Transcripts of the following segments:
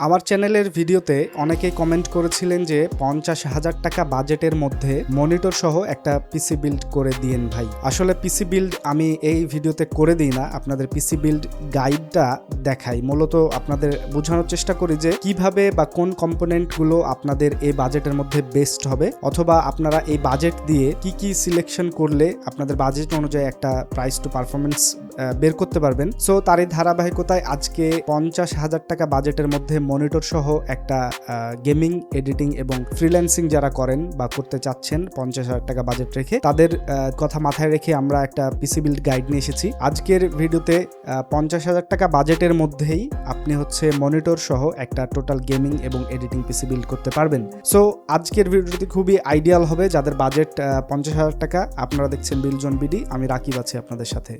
আমার চ্যানেলের ভিডিওতে অনেকেই কমেন্ট করেছিলেন যে 50,000 টাকা বাজেটের মধ্যে মনিটর সহ একটা পিসি বিল্ড করে দিয়েন ভাই। আসলে পিসি বিল্ড আমি এই ভিডিওতে করে দিই না, আপনাদের পিসি বিল্ড গাইডটা দেখাই। মূলত আপনাদের বোঝানোর চেষ্টা করি যে কিভাবে বা কোন কম্পোনেন্টগুলো আপনাদের এই বাজেটের মধ্যে বেস্ট হবে, অথবা আপনারা এই বাজেট দিয়ে কি কি সিলেকশন করলে আপনাদের বাজেট অনুযায়ী একটা প্রাইস টু পারফরমেন্স বের করতে পারবেন। সো তারই ধারাবাহিকতায় আজকে 50,000 টাকা বাজেটের মধ্যে মনিটর সহ একটা গেমিং, এডিটিং এবং ফ্রিল্যান্সিং যারা করেন বা করতে চাচ্ছেন 50,000 টাকা বাজেট রেখে, তাদের কথা মাথায় রেখে আমরা একটা পিসি বিল্ড গাইড নিয়ে এসেছি। আজকের ভিডিওতে 50,000 টাকা বাজেটের মধ্যেই আপনি হচ্ছে মনিটর সহ একটা টোটাল গেমিং এবং এডিটিং পিসি বিল্ড করতে পারবেন। সো আজকের ভিডিওটি খুবই আইডিয়াল হবে যাদের বাজেট 50,000 টাকা। আপনারা দেখছেন বিল্ড জোন বিডি, আমি রাকিব আছি আপনাদের সাথে।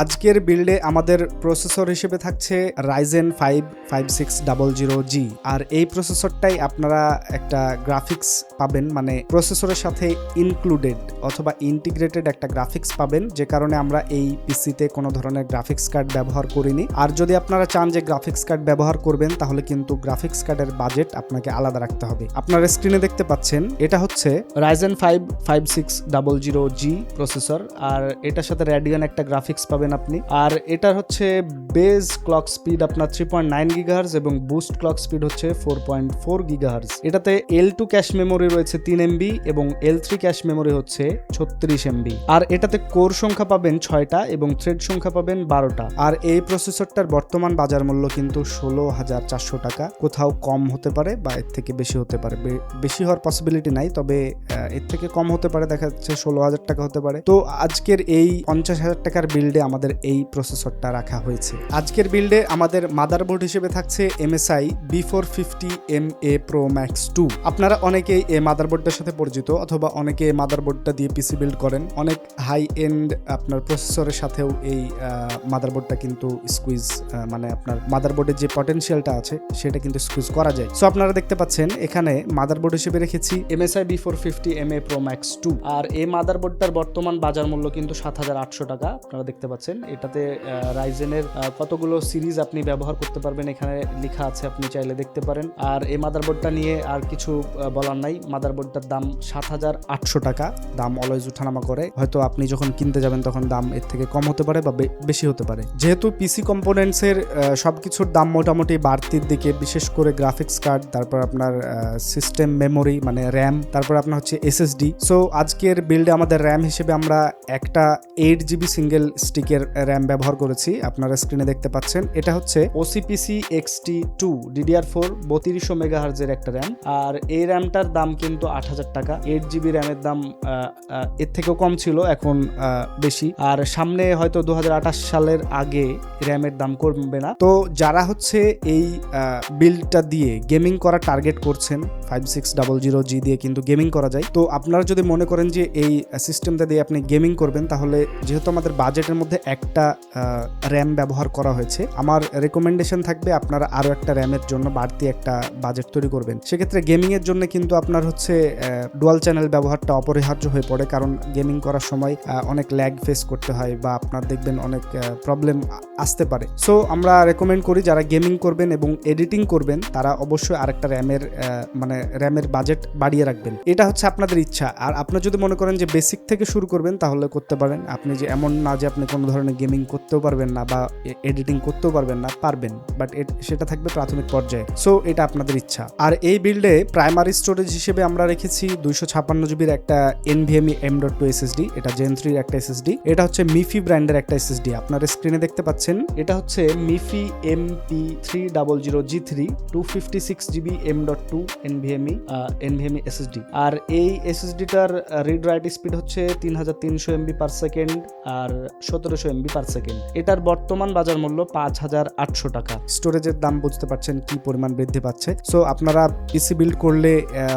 আজকের বিল্ডে আমাদের প্রসেসর হিসেবে থাকছে Ryzen 5 5600G, আর এই প্রসেসরটাই আপনারা একটা গ্রাফিক্স পাবেন, মানে প্রসেসরের সাথে ইনক্লুডেড অথবা ইন্টিগ্রেটেড একটা গ্রাফিক্স পাবেন, যে কারণে আমরা এই পিসিতে কোনো ধরনের গ্রাফিক্স কার্ড ব্যবহার করিনি। আর যদি আপনারা চান যে গ্রাফিক্স কার্ড ব্যবহার করবেন, তাহলে কিন্তু গ্রাফিক্স কার্ডের বাজেট আপনাকে আলাদা রাখতে হবে। আপনারা স্ক্রিনে দেখতে পাচ্ছেন এটা হচ্ছে Ryzen 5 5600G প্রসেসর, আর এটার সাথে Radeon একটা গ্রাফিক্স পাবেন আপনি। আর এটার হচ্ছে বেস ক্লক স্পিড আপনার 3.9 GHz এবং বুস্ট ক্লক স্পিড হচ্ছে 4.4 GHz। এটাতে L2 ক্যাশ মেমোরি রয়েছে 3 MB এবং L3 ক্যাশ মেমোরি হচ্ছে 36 MB। আর এটাতে কোর সংখ্যা পাবেন 6টা এবং থ্রেড সংখ্যা পাবেন 12টা। আর এই প্রসেসরটার বর্তমান বাজার মূল্য কিন্তু 16,400 টাকা। কোথাও কম হতে পারে বা এর থেকে বেশি হতে পারে, বেশি হওয়ার পসিবিলিটি নাই, তবে এর থেকে কম হতে পারে, দেখা যাচ্ছে 16,000 টাকা হতে পারে। তো আজকের এই 50,000 টাকার বিল্ডে আমাদের এই প্রসেসরটা রাখা হয়েছে। আজকের বিল্ডে আমাদের মাদারবোর্ড হিসেবে থাকছে MSI B450MA Pro Max 2। আপনারা অনেকেই এই মাদারবোর্ডটার সাথে পরিচিত, অথবা অনেকে এই মাদারবোর্ডটা দিয়ে পিসি বিল্ড করেন। অনেক হাই এন্ড আপনার প্রসেসরের সাথেও এই মাদারবোর্ডটা কিন্তু স্কুইজ, মানে আপনার মাদারবোর্ডের যে পটেনশিয়ালটা আছে সেটা কিন্তু স্কুইজ করা যায়। সো আপনারা দেখতে পাচ্ছেন এখানে মাদারবোর্ড হিসেবে রেখেছি MSI B450MA Pro Max 2। আর এই মাদারবোর্ডটার বর্তমান বাজার মূল্য কিন্তু 7,800 টাকা। আপনারা দেখতে পাচ্ছেন এটাতে রাইজেনের কতগুলো সিরিজ আপনি ব্যবহার করতে পারবেন এখানে লেখা আছে, আপনি চাইলে দেখতে পারেন। আর এই মাদারবোর্ডটা নিয়ে আর কিছু বলার নাই। মাদারবোর্ডটার দাম 7,800 টাকা। দাম অলওয়েজ উঠানামা করে, হয়তো আপনি যখন কিনতে যাবেন তখন দাম এর থেকে কম হতে পারে বা বেশি হতে পারে। যেহেতু পিসি কম্পোনেন্টসের সবকিছুর দাম মোটামুটি বাড়তির দিকে, বিশেষ করে গ্রাফিক্স কার্ড, তারপর আপনার সিস্টেম মেমোরি মানে র্যাম, তারপর আপনার হচ্ছে SSD। সো আজকের বিল্ডে আমাদের র্যাম হিসেবে আমরা একটা 8GB সিঙ্গেল স্টিকের র্যাম ব্যবহার করেছি। আপনারা স্ক্রিনে দেখতে পাচ্ছেন এটা হচ্ছে OCPC XT2 DDR4 3200 MHz এর একটা র্যাম। আর এই র্যামটার দাম কিন্তু 8,000 টাকা। 8GB র্যামের দাম এর থেকেও কম ছিল, এখন বেশি। আর সামনে হয়তো 2028 সালের আগে র্যামের দাম কমবে না। তো যারা হচ্ছে এই বিল্ডটা দিয়ে গেমিং করা টার্গেট করছেন, 5600G দিয়ে কিন্তু গেমিং করা যায়। তো আপনারা যদি মনে করেন যে এই সিস্টেমটা দিয়ে আপনি গেমিং করবেন, তাহলে যেহেতু আমাদের বাজেটের মধ্যে একটা র্যাম ব্যবহার করা হয়েছে, আমার রেকমেন্ডেশন থাকবে আপনারা আরো একটা র্যামের জন্য বাড়তি একটা বাজেট তৈরি করবেন। সেক্ষেত্রে গেমিং এর জন্য কিন্তু আপনার হচ্ছে ডুয়াল চ্যানেল ব্যবহারটা অপরিহার্য হয়ে পড়ে, কারণ গেমিং করার সময় অনেক ল্যাগ ফেস করতে হয় বা আপনার দেখবেন অনেক প্রবলেম আসতে পারে। সো আমরা রেকমেন্ড করি যারা গেমিং করবেন এবং এডিটিং করবেন, তারা অবশ্যই আরেকটা র্যামের বাজেট বাড়িয়ে রাখবেন। এটা হচ্ছে আপনাদের ইচ্ছা। আর আপনারা যদি মনে করেন যে বেসিক থেকে শুরু করবেন, তাহলে করতে পারেন। আপনি যে এমন না যে আপনি কোনো ধরনের গেমিং করতেও পারবেন না বা এডিটিং করতেও পারবেন না, পারবেন, বাট সেটা থাকবে প্রাথমিক পর্যায়ে। সো এটা আপনাদের ইচ্ছা। আর এই বিল্ডে প্রাইমারি স্টোরেজ হিসেবে আমরা রেখেছি 256GB একটা NVMe M.2 SSD। এটা Gen 3 এর একটা SSD। এটা হচ্ছে মিফি ব্র্যান্ডের একটা SSD। আপনারা স্ক্রিনে দেখতে পাচ্ছেন এটা হচ্ছে মিফি MP3000G3 256GB M.2 NVMe SSD। আর এই SSD-টার রিড রাইট স্পিড হচ্ছে 3300 MB পার সেকেন্ড আর 1700 MB পার সেকেন্ড। এটার বর্তমান বাজার মূল্য 5,800 টাকা। স্টোরেজের দাম বুঝতে পারছেন কি পরিমাণ বৃদ্ধি পাচ্ছে। সো আপনারা পিসি বিল্ড করলে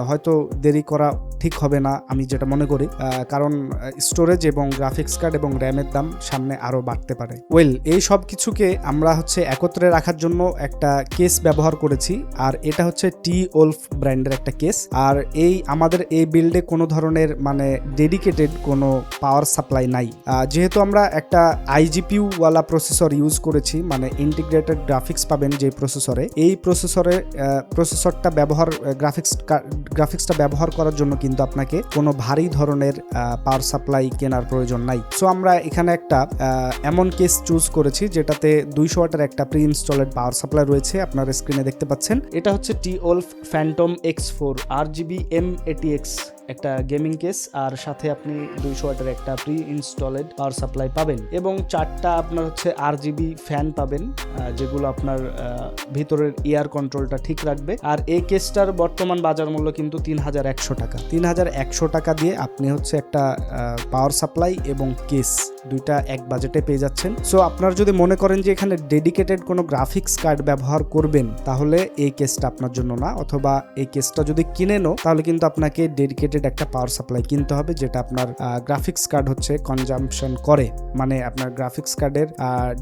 হয়তো দেরি করা ঠিক হবে না আমি যেটা মনে করি, কারণ স্টোরেজ এবং গ্রাফিক্স কার্ড এবং র্যামের দাম সামনে আরও বাড়তে পারে। এই সব কিছুকে আমরা হচ্ছে একত্রে রাখার জন্য একটা কেস ব্যবহার করেছি, আর এটা হচ্ছে T-Wolf ব্র্যান্ডের একটা কেস। আর আমাদের এই বিল্ডে কোনো ধরনের মানে ডেডিকেটেড কোনো পাওয়ার সাপ্লাই নাই, যেহেতু আমরা একটা IGPU ওয়ালা প্রসেসর ইউজ করেছি, মানে ইন্টিগ্রেটেড গ্রাফিক্স পাবেন যে প্রসেসরে, এই প্রসেসরটা গ্রাফিক্সটা ব্যবহার করার জন্য কিন্তু আপনাকে কোনো ভারী ধরনের পাওয়ার সাপ্লাই কেনার প্রয়োজন নাই। সো আমরা এখানে একটা এমন কেস চুজ করেছি যেটাতে 200 ওয়াটের একটা প্রি ইনস্টলেড পাওয়ার সাপ্লাই রয়েছে, আপনারা স্ক্রিনে দেখতে পাচ্ছেন। এটা হচ্ছে T-Wolf Phantom X4 RGB M80X একটা গেমিং কেস, আর সাথে আপনি 200 ওয়াটের একটা প্রি ইনস্টলেড পাওয়ার সাপ্লাই পাবেন, এবং 4টা আপনার হচ্ছে RGB ফ্যান পাবেন, যেগুলো আপনার ভিতরের এয়ার কন্ট্রোলটা ঠিক রাখবে। আর এই কেসটার বর্তমান বাজার মূল্য কিন্তু 3100 টাকা। 3100 টাকা দিয়ে আপনি হচ্ছে একটা পাওয়ার সাপ্লাই এবং কেস দুইটা এক বাজেটে পেয়ে যাচ্ছেন। সো আপনারা যদি মনে করেন যে এখানে ডেডিকেটেড কোনো গ্রাফিক্স কার্ড ব্যবহার করবেন, তাহলে এই কেসটা আপনার জন্য না, অথবা এই কেসটা যদি কিনেনও তাহলে কিন্তু আপনাকে ডেডিকেটেড একটা পাওয়ার সাপ্লাই কিনতে হবে, যেটা আপনার গ্রাফিক্স কার্ড হচ্ছে কনজাম্পশন করে, মানে আপনার গ্রাফিক্স কার্ডের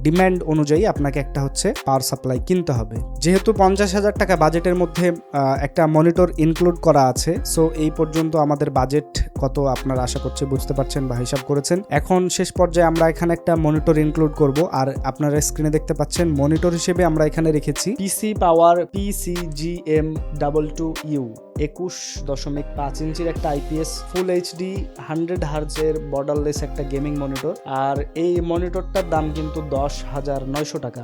ডিমান্ড অনুযায়ী আপনাকে একটা হচ্ছে পাওয়ার সাপ্লাই কিনতে হবে। যেহেতু 50,000 টাকা বাজেটের মধ্যে একটা মনিটর ইনক্লুড করা আছে, সো এই পর্যন্ত আমাদের বাজেট কত আপনারা আশা করছি বুঝতে পারছেন বা হিসাব করেছেন। এখন শেষ পর্যায়ে আমরা এখানে একটা মনিটর ইনক্লুড করব, আর আপনারা স্ক্রিনে দেখতে পাচ্ছেন মনিটর হিসেবে আমরা এখানে রেখেছি পিসি পাওয়ার PCGM22U 21.5 ইঞ্চির একটা IPS ফুল HD 100 হার্জের বর্ডারলেস একটা গেমিং মনিটর। আর এই মনিটরটার দাম কিন্তু 10,900 টাকা।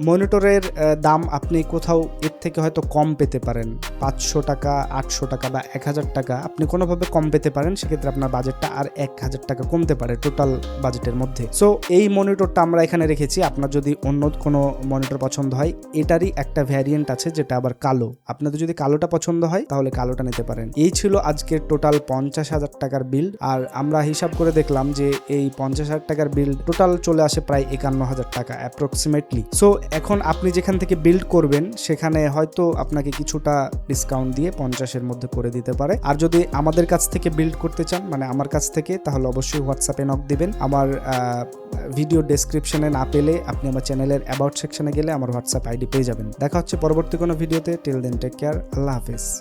মনিটরের দাম আপনি কোথাও এর থেকে হয়তো কম পেতে পারেন, 500 টাকা 800 টাকা বা 1000 টাকা আপনি কোনোভাবে কম পেতে পারেন, সেক্ষেত্রে আপনার বাজেটটা আর 1000 টাকা কমতে পারে টোটাল বাজেটের মধ্যে। সো এই মনিটরটা আমরা এখানে রেখেছি। আপনার যদি অন্য কোনো মনিটর পছন্দ হয়, এটারই একটা ভ্যারিয়েন্ট আছে যেটা আবার কালো, আপনাদের যদি কালোটা পছন্দ হয় তাহলে কালোটা নিতে পারেন। এই ছিল আজকের টোটাল 50,000 টাকার বিল্ড, আর আমরা হিসাব করে দেখলাম যে এই 50,000 টাকার বিল্ড টোটাল চলে আসে প্রায় 51,000 টাকা অ্যাপ্রক্সিমেটলি। সো এখন আপনি যেখান থেকে বিল্ড করবেন সেখানে হয়তো আপনাকে কিছুটা ডিসকাউন্ট দিয়ে 50-এর মধ্যে করে দিতে পারে। আর যদি আমাদের কাছ থেকে বিল্ড করতে চান, মানে আমার কাছ থেকে, তাহলে অবশ্যই হোয়াটসঅ্যাপে নক দিবেন। আমার ভিডিও ডেসক্রিপশনে না পেলে আপনি আমার চ্যানেলের অ্যাবাউট সেকশনে গেলে আমার হোয়াটসঅ্যাপ ID পেয়ে যাবেন। দেখা হচ্ছে পরবর্তী কোনো ভিডিওতে। টিল দেন টেক কেয়ার, আল্লাহ হাফেজ।